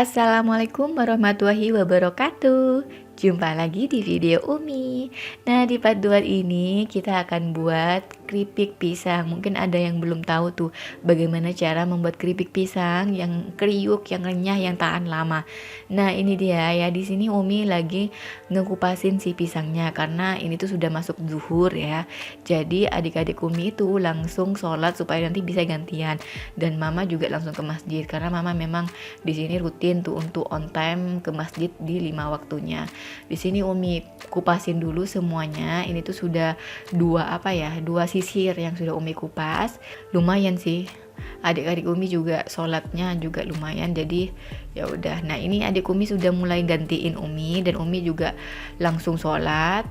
Assalamualaikum warahmatullahi wabarakatuh. Jumpa lagi di video Umi. Nah, di paduan ini kita akan buat keripik pisang. Mungkin ada yang belum tahu tuh bagaimana cara membuat keripik pisang yang kriuk, yang renyah, yang tahan lama. Nah, ini dia ya. Di sini Umi lagi ngekupasin si pisangnya karena ini tuh sudah masuk zuhur ya. Jadi adik-adik Umi itu langsung sholat supaya nanti bisa gantian. Dan Mama juga langsung ke masjid karena Mama memang di sini rutin tuh untuk on time ke masjid di 5 waktunya. Di sini Umi kupasin dulu semuanya. Ini tuh sudah dua sisir yang sudah Umi kupas. Lumayan sih. Adik-adik Umi juga sholatnya juga lumayan. Jadi ya udah. Nah, ini adik Umi sudah mulai gantiin Umi dan Umi juga langsung sholat.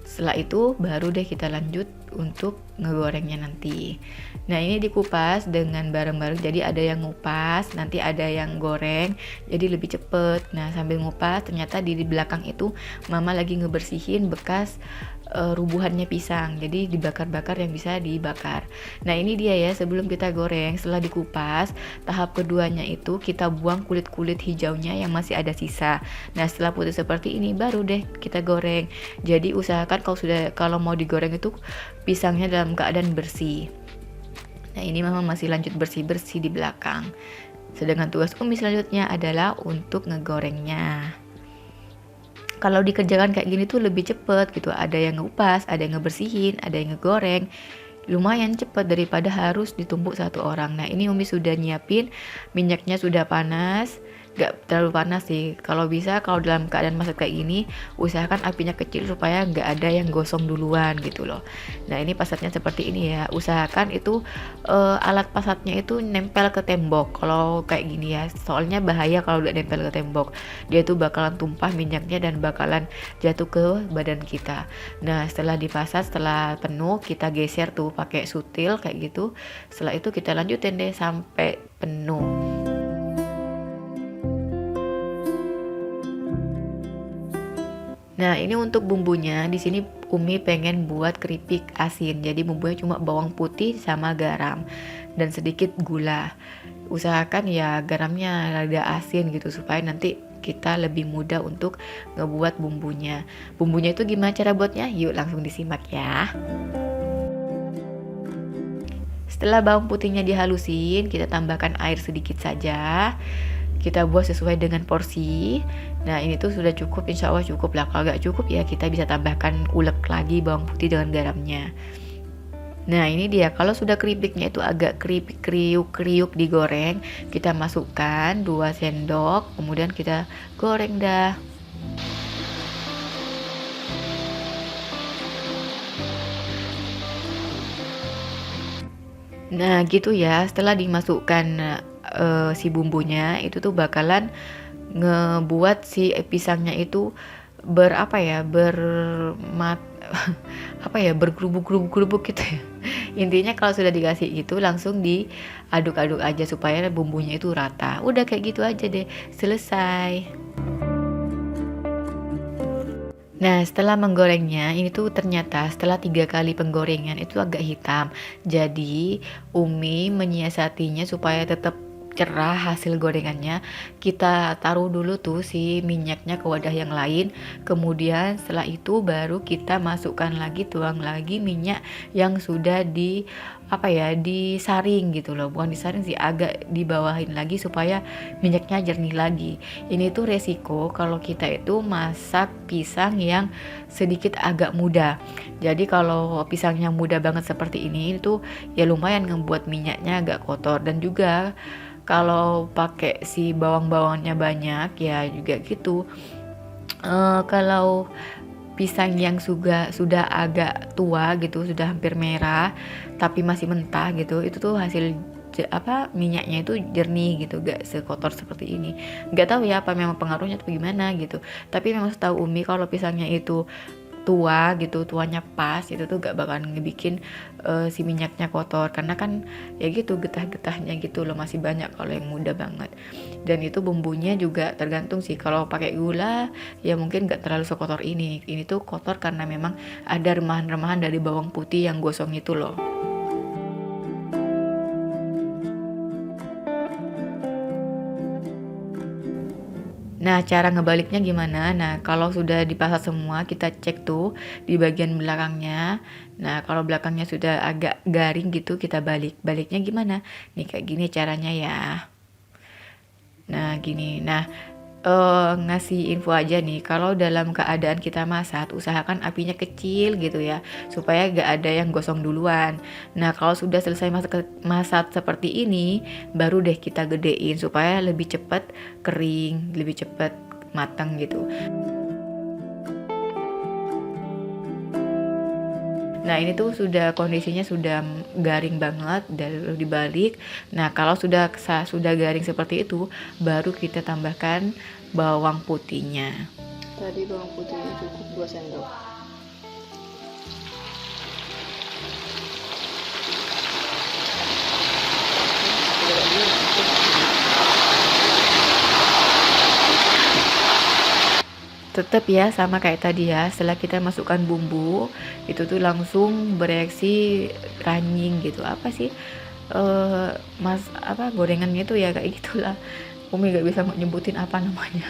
Setelah itu baru deh kita lanjut untuk ngegorengnya nanti. Nah, ini dikupas dengan bareng-bareng. Jadi ada yang ngupas, nanti ada yang goreng. Jadi lebih cepet. Nah, sambil ngupas ternyata di belakang itu Mama lagi ngebersihin bekas rubuhannya pisang. Jadi dibakar-bakar yang bisa dibakar. Nah, ini dia ya, sebelum kita goreng, setelah dikupas, tahap keduanya itu kita buang kulit-kulit hijaunya yang masih ada sisa. Nah, setelah putih seperti ini baru deh kita goreng. Jadi usahakan kalau mau digoreng itu pisangnya dalam keadaan bersih. Nah, ini Mama masih lanjut bersih-bersih di belakang. Sedangkan tugas Umi selanjutnya adalah untuk ngegorengnya. Kalau dikerjakan kayak gini tuh lebih cepet gitu. Ada yang ngupas, ada yang ngebersihin, ada yang ngegoreng. Lumayan cepet daripada harus ditumbuk satu orang. Nah, ini Umi sudah nyiapin, minyaknya sudah panas. Gak terlalu panas sih. Kalau bisa, kalau dalam keadaan masak kayak gini, usahakan apinya kecil supaya gak ada yang gosong duluan gitu loh. Nah, ini pasatnya seperti ini ya. Usahakan itu alat pasatnya itu nempel ke tembok. Kalau kayak gini ya, soalnya bahaya kalau udah nempel ke tembok. Dia tuh bakalan tumpah minyaknya dan bakalan jatuh ke badan kita. Nah, setelah dipasat, setelah penuh, kita geser tuh pakai sutil kayak gitu. Setelah itu kita lanjutin deh sampai penuh. Nah, ini untuk bumbunya. Di sini Umi pengen buat keripik asin. Jadi bumbunya cuma bawang putih sama garam dan sedikit gula. Usahakan ya garamnya rada asin gitu supaya nanti kita lebih mudah untuk ngebuat bumbunya. Bumbunya itu gimana cara buatnya? Yuk langsung disimak ya. Setelah bawang putihnya dihalusin, kita tambahkan air sedikit saja. Kita buat sesuai dengan porsi. Nah, ini tuh sudah cukup, insya Allah cukup lah. Kalau nggak cukup ya kita bisa tambahkan ulek lagi bawang putih dengan garamnya. Nah, ini dia. Kalau sudah keripiknya itu agak kriuk-kriuk digoreng, kita masukkan 2 sendok, kemudian kita goreng dah. Nah, gitu ya. Setelah dimasukkan si bumbunya, itu tuh bakalan ngebuat si pisangnya itu bermat bergerubuk-gerubuk gitu ya. Intinya kalau sudah dikasih gitu langsung diaduk-aduk aja supaya bumbunya itu rata. Udah kayak gitu aja deh, selesai. Nah, setelah menggorengnya, ini tuh ternyata setelah 3 kali penggorengan itu agak hitam. Jadi, Umi menyiasatinya supaya tetap cerah hasil gorengannya. Kita taruh dulu tuh si minyaknya ke wadah yang lain. Kemudian setelah itu baru kita masukkan lagi, tuang lagi minyak yang sudah disaring gitu loh. Bukan disaring sih, agak dibawahin lagi supaya minyaknya jernih lagi. Ini tuh resiko kalau kita itu masak pisang yang sedikit agak muda. Jadi kalau pisangnya muda banget seperti ini itu ya lumayan ngebuat minyaknya agak kotor. Dan juga kalau pakai si bawang-bawangnya banyak ya juga gitu. Kalau pisang yang sudah agak tua gitu, sudah hampir merah tapi masih mentah gitu, itu tuh hasil minyaknya itu jernih gitu, gak sekotor seperti ini. Gak tahu ya apa memang pengaruhnya atau gimana gitu, tapi memang setahu Umi kalau pisangnya itu tua gitu, tuanya pas, itu tuh gak bakalan ngebikin si minyaknya kotor, karena kan ya gitu getah-getahnya gitu loh, masih banyak kalau yang muda banget. Dan itu bumbunya juga tergantung sih, kalau pakai gula ya mungkin gak terlalu sekotor ini tuh kotor karena memang ada remahan-remahan dari bawang putih yang gosong itu loh. Nah, cara ngebaliknya gimana? Nah, kalau sudah dipasang semua, kita cek tuh di bagian belakangnya. Nah, kalau belakangnya sudah agak garing gitu, kita balik. Baliknya gimana? Nih, kayak gini caranya ya. Nah, gini. Nah, ngasih info aja nih, kalau dalam keadaan kita masak, usahakan apinya kecil gitu ya, supaya gak ada yang gosong duluan. Nah, kalau sudah selesai masak seperti ini, baru deh kita gedein supaya lebih cepat kering, lebih cepat matang gitu. Nah, ini tuh sudah kondisinya sudah garing banget, lalu dibalik. Nah, kalau sudah garing seperti itu, baru kita tambahkan bawang putihnya. Tadi bawang putihnya cukup 2 sendok. Tetap ya sama kayak tadi ya, setelah kita masukkan bumbu itu tuh langsung bereaksi running gitu, apa sih gorengannya itu ya kayak gitulah. Umi gak bisa nyebutin apa namanya.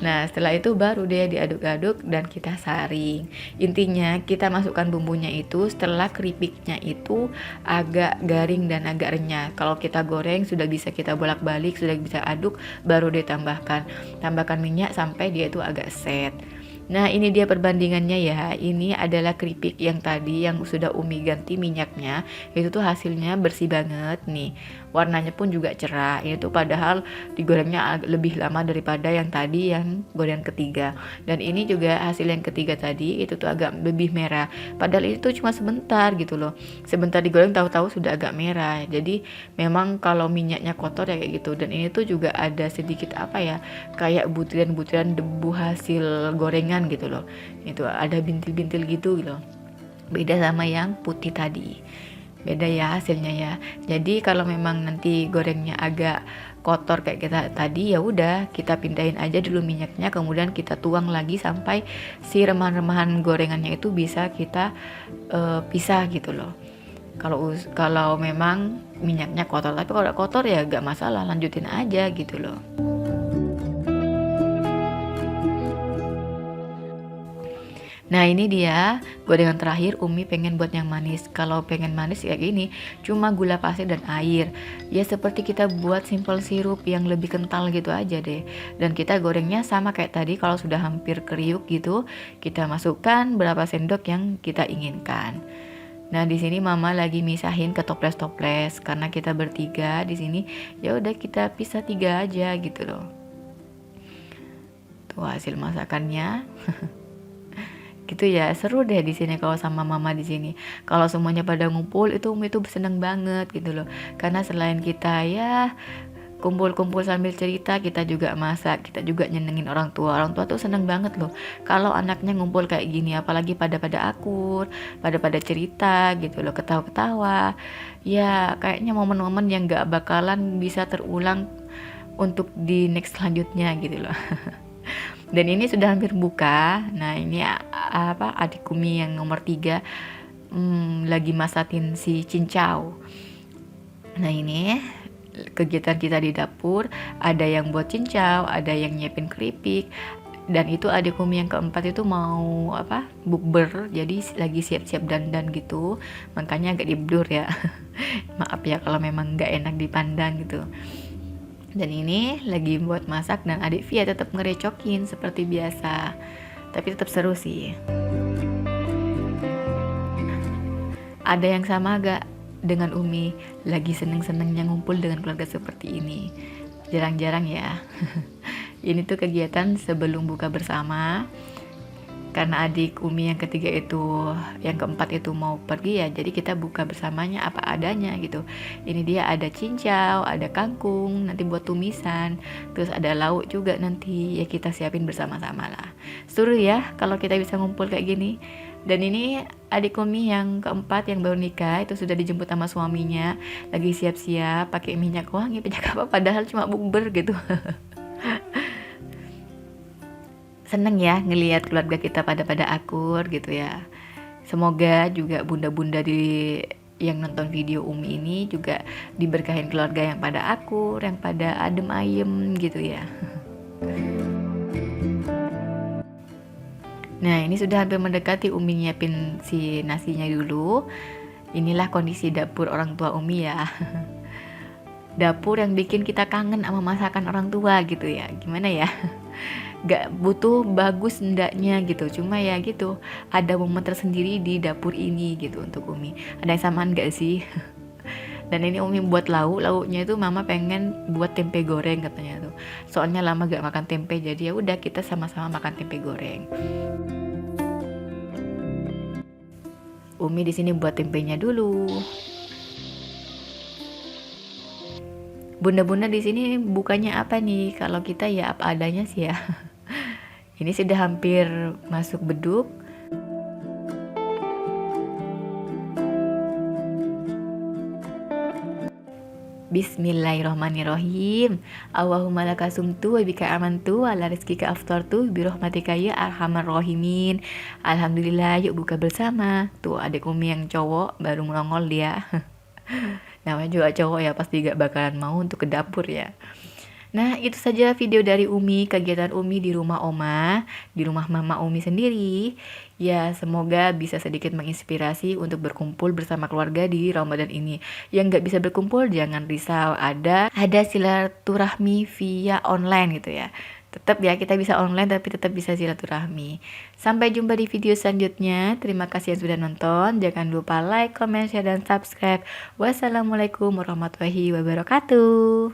Nah, setelah itu baru deh diaduk-aduk dan kita saring. Intinya kita masukkan bumbunya itu setelah keripiknya itu agak garing dan agak renyah. Kalau kita goreng sudah bisa kita bolak-balik, sudah bisa aduk, baru tambahkan minyak sampai dia itu agak set. Nah, ini dia perbandingannya ya. Ini adalah keripik yang tadi yang sudah Umi ganti minyaknya. Itu tuh hasilnya bersih banget nih. Warnanya pun juga cerah. Ini tuh padahal digorengnya lebih lama daripada yang tadi yang goreng ketiga. Dan ini juga hasil yang ketiga tadi itu tuh agak lebih merah. Padahal itu cuma sebentar gitu loh. Sebentar digoreng tahu-tahu sudah agak merah. Jadi memang kalau minyaknya kotor ya kayak gitu. Dan ini tuh juga ada sedikit apa ya, kayak butiran-butiran debu hasil gorengan gitu loh. Itu ada bintil-bintil gitu loh. Beda sama yang putih tadi. Beda ya hasilnya ya. Jadi kalau memang nanti gorengnya agak kotor kayak kita tadi, ya udah kita pindahin aja dulu minyaknya, kemudian kita tuang lagi sampai si remahan-remahan gorengannya itu bisa kita pisah gitu loh. Kalau memang minyaknya kotor, tapi kalau kotor ya gak masalah, lanjutin aja gitu loh. Nah, ini dia gorengan terakhir. Umi pengen buat yang manis. Kalau pengen manis kayak gini, cuma gula pasir dan air. Ya seperti kita buat simple sirup yang lebih kental gitu aja deh. Dan kita gorengnya sama kayak tadi, kalau sudah hampir kriuk gitu, kita masukkan berapa sendok yang kita inginkan. Nah, di sini Mama lagi misahin ke toples-toples karena kita bertiga di sini. Ya udah kita pisah 3 aja gitu loh. Tuh hasil masakannya. Gitu ya, seru deh di sini kalau sama Mama di sini. Kalau semuanya pada ngumpul itu Umi tuh seneng banget gitu loh. Karena selain kita ya kumpul-kumpul sambil cerita, kita juga masak, kita juga nyenengin orang tua. Orang tua tuh seneng banget loh kalau anaknya ngumpul kayak gini, apalagi pada akur, pada cerita gitu loh, ketawa-ketawa. Ya kayaknya momen-momen yang gak bakalan bisa terulang untuk di next selanjutnya gitu loh. Dan ini sudah hampir buka. Nah, ini adik Umi yang nomor 3 lagi masakin si cincau. Nah, ini kegiatan kita di dapur, ada yang buat cincau, ada yang nyiapin keripik, dan itu adik Umi yang keempat itu mau bukber, jadi lagi siap-siap dandan gitu, makanya agak diblur ya. Maaf ya kalau memang nggak enak dipandang gitu. Dan ini lagi buat masak dan adik Via tetap ngerecokin seperti biasa, tapi tetap seru sih. Ada yang sama gak dengan Umi, lagi seneng-senengnya ngumpul dengan keluarga seperti ini? Jarang-jarang ya. Ini tuh kegiatan sebelum buka bersama. Karena adik Umi yang ketiga itu, yang keempat itu mau pergi ya, jadi kita buka bersamanya apa adanya gitu. Ini dia ada cincau, ada kangkung, nanti buat tumisan, terus ada lauk juga nanti, ya kita siapin bersama-sama lah. Seru ya kalau kita bisa ngumpul kayak gini. Dan ini adik Umi yang keempat yang baru nikah, itu sudah dijemput sama suaminya, lagi siap-siap pakai minyak wangi, minyak apa, padahal cuma bukber gitu. Seneng ya ngelihat keluarga kita pada akur gitu ya. Semoga juga bunda-bunda yang nonton video Umi ini juga diberkahin keluarga yang pada akur, yang pada adem ayem gitu ya. Nah, ini sudah hampir mendekati. Umi nyiapin si nasinya dulu. Inilah kondisi dapur orang tua Umi ya. Dapur yang bikin kita kangen sama masakan orang tua gitu ya. Gimana ya? Gak butuh bagus ndaknya gitu, cuma ya gitu, ada momen tersendiri di dapur ini gitu untuk Umi. Ada yang samaan gak sih? Dan ini Umi buat lauknya itu mama pengen buat tempe goreng katanya tuh. Soalnya lama gak makan tempe, jadi ya udah kita sama-sama makan tempe goreng. Umi di sini buat tempenya dulu. Bunda-bunda di sini bukannya apa nih? Kalau kita ya apa adanya sih ya. Ini sudah hampir masuk beduk. Bismillahirrahmanirrahim. Allahumma laka sumtu wa bika amantu wa ala rizkika aftartu bi rahmatika ya arhamar rahimin. Alhamdulillah, yuk buka bersama. Tuh adik Umi yang cowok baru nongol dia. Namanya juga cowok ya, pasti gak bakalan mau untuk ke dapur ya. Nah, itu saja video dari Umi, kegiatan Umi di rumah Oma, di rumah Mama Umi sendiri. Ya, semoga bisa sedikit menginspirasi untuk berkumpul bersama keluarga di Ramadan ini. Yang gak bisa berkumpul, jangan risau, ada silaturahmi via online gitu ya. Tetap ya, kita bisa online tapi tetap bisa silaturahmi. Sampai jumpa di video selanjutnya. Terima kasih yang sudah nonton. Jangan lupa like, comment, share, dan subscribe. Wassalamualaikum warahmatullahi wabarakatuh.